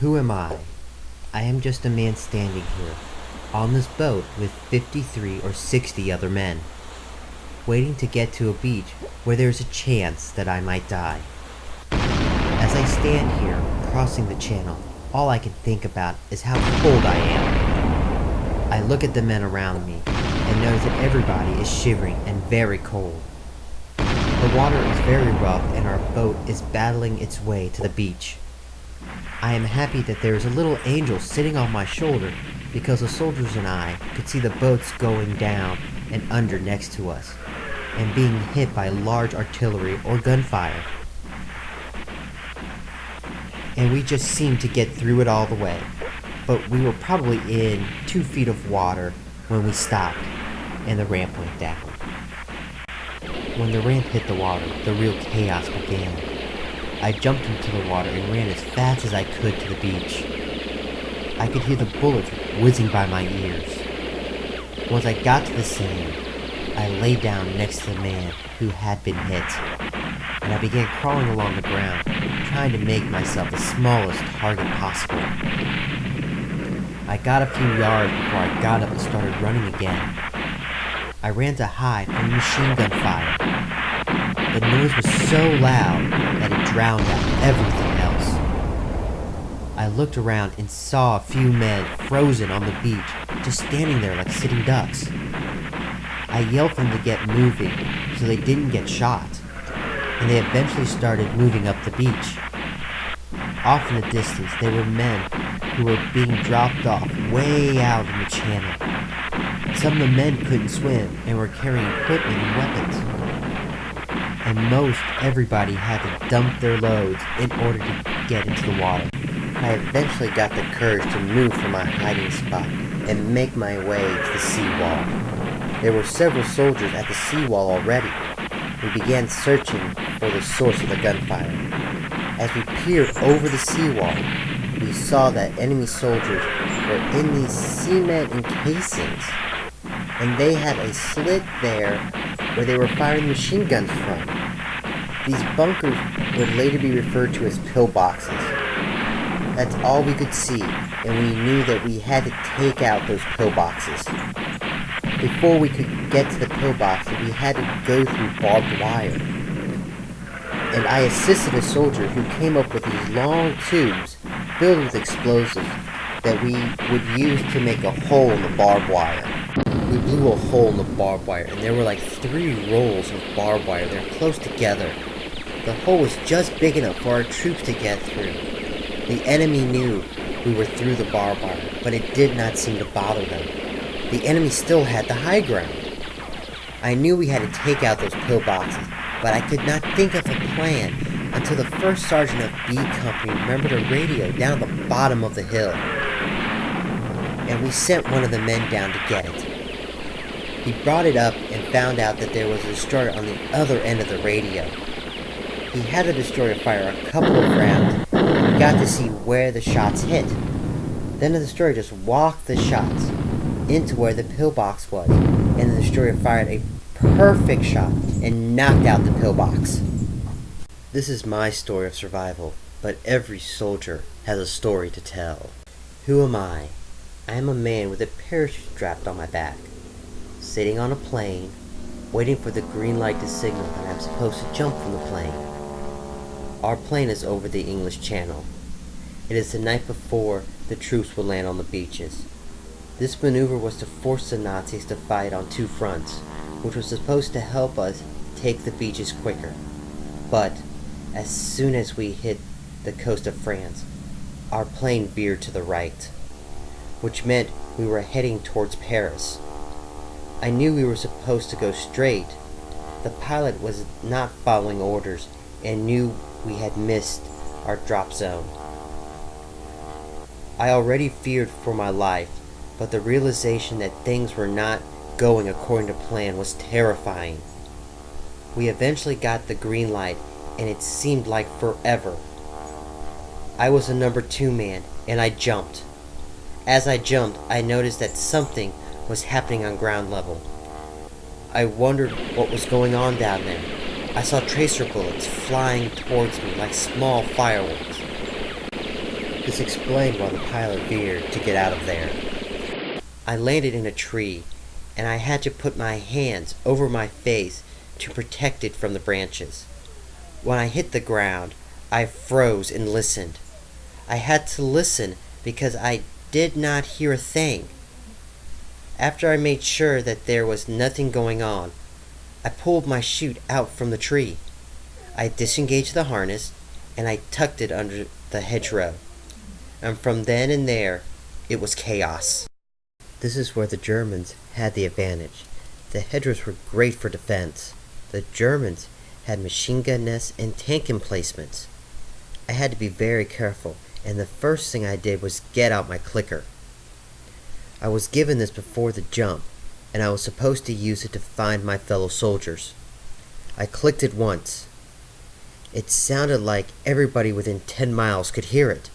Who am I? I am just a man standing here, on this boat with 53 or 60 other men, waiting to get to a beach where there is a chance that I might die. As I stand here, crossing the channel, all I can think about is how cold I am. I look at the men around me and notice that everybody is shivering and very cold. The water is very rough and our boat is battling its way to the beach. I am happy that there is a little angel sitting on my shoulder because the soldiers and I could see the boats going down and under next to us and being hit by large artillery or gunfire. And we just seemed to get through it all the way, but we were probably in 2 feet of water when we stopped and the ramp went down. When the ramp hit the water, the real chaos began. I jumped into the water and ran as fast as I could to the beach. I could hear the bullets whizzing by my ears. Once I got to the sand, I lay down next to the man who had been hit, and I began crawling along the ground, trying to make myself the smallest target possible. I got a few yards before I got up and started running again. I ran to hide from machine gun fire. The noise was so loud that it drowned out everything else. I looked around and saw a few men frozen on the beach, just standing there like sitting ducks. I yelled for them to get moving so they didn't get shot, and they eventually started moving up the beach. Off in the distance, there were men who were being dropped off way out in the channel. Some of the men couldn't swim and were carrying equipment and weapons. And most everybody had to dump their loads in order to get into the water. I eventually got the courage to move from my hiding spot and make my way to the seawall. There were several soldiers at the seawall already. We began searching for the source of the gunfire. As we peered over the seawall, we saw that enemy soldiers were in these cement encasings, and they had a slit there where they were firing machine guns from. These bunkers would later be referred to as pillboxes. That's all we could see, and we knew that we had to take out those pillboxes. Before we could get to the pillboxes, we had to go through barbed wire. And I assisted a soldier who came up with these long tubes filled with explosives that we would use to make a hole in the barbed wire. We blew a hole in the barbed wire, and there were like 3 rolls of barbed wire. They were close together. The hole was just big enough for our troops to get through. The enemy knew we were through the barbed wire, but it did not seem to bother them. The enemy still had the high ground. I knew we had to take out those pillboxes, but I could not think of a plan until the first sergeant of B Company remembered a radio down at the bottom of the hill. And we sent one of the men down to get it. He brought it up and found out that there was a destroyer on the other end of the radio. He had the destroyer fire a couple of rounds, and we got to see where the shots hit. Then the destroyer just walked the shots into where the pillbox was, and the destroyer fired a perfect shot and knocked out the pillbox. This is my story of survival, but every soldier has a story to tell. Who am I? I am a man with a parachute strapped on my back, sitting on a plane, waiting for the green light to signal that I'm supposed to jump from the plane. Our plane is over the English Channel. It is the night before the troops will land on the beaches. This maneuver was to force the Nazis to fight on 2 fronts, which was supposed to help us take the beaches quicker. But as soon as we hit the coast of France, our plane veered to the right, which meant we were heading towards Paris. I knew we were supposed to go straight. The pilot was not following orders and knew we had missed our drop zone. I already feared for my life, but the realization that things were not going according to plan was terrifying. We eventually got the green light, and it seemed like forever. I was a number 2 man, and I jumped. As I jumped, I noticed that something was happening on ground level. I wondered what was going on down there. I saw tracer bullets flying towards me like small fireworks. This explained why the pilot veered to get out of there. I landed in a tree, and I had to put my hands over my face to protect it from the branches. When I hit the ground, I froze and listened. I had to listen because I did not hear a thing. After I made sure that there was nothing going on, I pulled my chute out from the tree. I disengaged the harness and I tucked it under the hedgerow. And from then and there, it was chaos. This is where the Germans had the advantage. The hedgerows were great for defense. The Germans had machine gun nests and tank emplacements. I had to be very careful, and the first thing I did was get out my clicker. I was given this before the jump, and I was supposed to use it to find my fellow soldiers. I clicked it once. It sounded like everybody within 10 miles could hear it.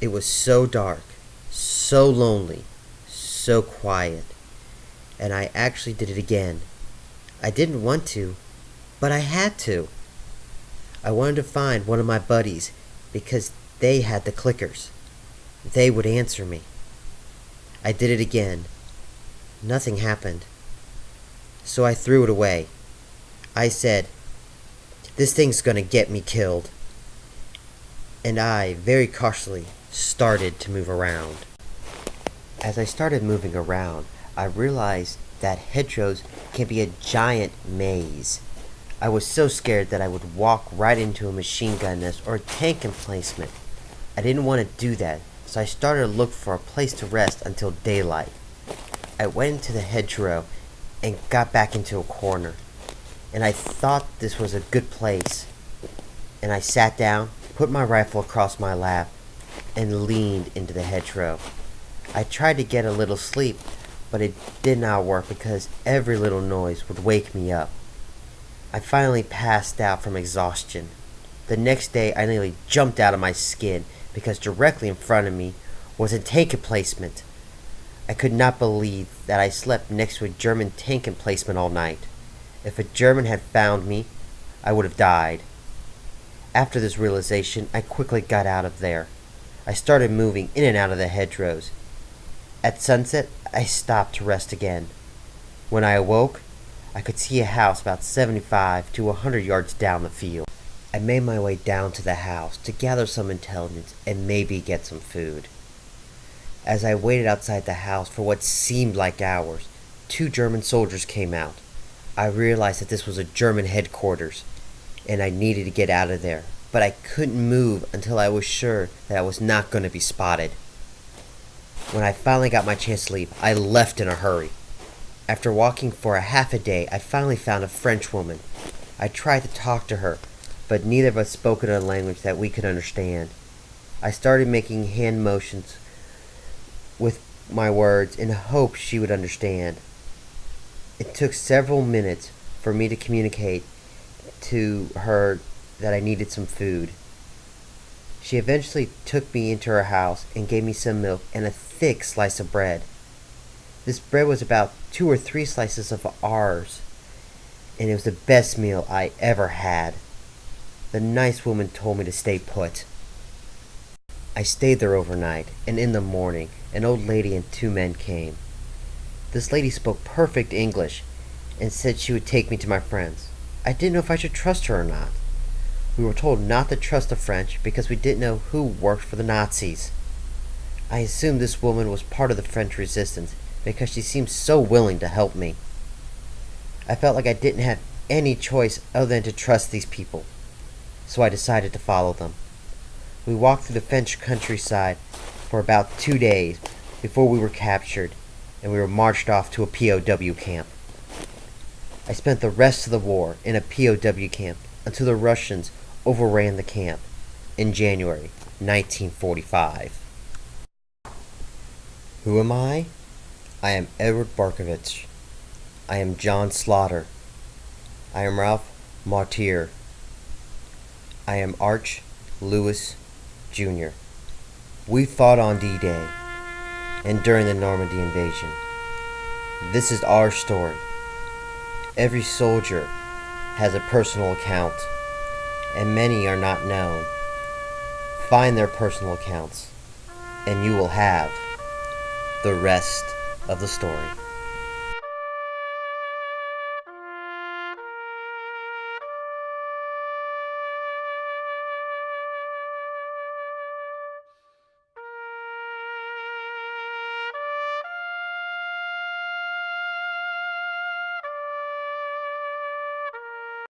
It was so dark, so lonely, so quiet, and I actually did it again. I didn't want to, but I had to. I wanted to find one of my buddies because they had the clickers. They would answer me. I did it again. Nothing happened. So I threw it away. I said, "This thing's gonna get me killed." And I, very cautiously, started to move around. As I started moving around, I realized that hedgerows can be a giant maze. I was so scared that I would walk right into a machine gun nest or a tank emplacement. I didn't want to do that, so I started to look for a place to rest until daylight. I went into the hedgerow and got back into a corner, and I thought this was a good place. And I sat down, put my rifle across my lap, and leaned into the hedgerow. I tried to get a little sleep, but it did not work because every little noise would wake me up. I finally passed out from exhaustion. The next day I nearly jumped out of my skin because directly in front of me was a tank emplacement. I could not believe that I slept next to a German tank emplacement all night. If a German had found me, I would have died. After this realization, I quickly got out of there. I started moving in and out of the hedgerows. At sunset, I stopped to rest again. When I awoke, I could see a house about 75 to 100 yards down the field. I made my way down to the house to gather some intelligence and maybe get some food. As I waited outside the house for what seemed like hours, 2 German soldiers came out. I realized that this was a German headquarters, and I needed to get out of there, but I couldn't move until I was sure that I was not going to be spotted. When I finally got my chance to leave, I left in a hurry. After walking for a half a day, I finally found a French woman. I tried to talk to her, but neither of us spoke in a language that we could understand. I started making hand motions with my words in hopes she would understand. It took several minutes for me to communicate to her that I needed some food. She eventually took me into her house and gave me some milk and a thick slice of bread. This bread was about 2 or 3 slices of ours, and it was the best meal I ever had. The nice woman told me to stay put. I stayed there overnight, and in the morning, an old lady and 2 men came. This lady spoke perfect English and said she would take me to my friends. I didn't know if I should trust her or not. We were told not to trust the French because we didn't know who worked for the Nazis. I assumed this woman was part of the French resistance because she seemed so willing to help me. I felt like I didn't have any choice other than to trust these people, so I decided to follow them. We walked through the French countryside for about 2 days before we were captured, and we were marched off to a POW camp. I spent the rest of the war in a POW camp until the Russians overran the camp in January 1945. Who am I? I am Edward Barkovich. I am John Slaughter. I am Ralph Martyr. I am Arch Lewis Jr. We fought on D-Day and during the Normandy invasion. This is our story. Every soldier has a personal account, and many are not known. find their personal accounts, and you will have the rest of the story.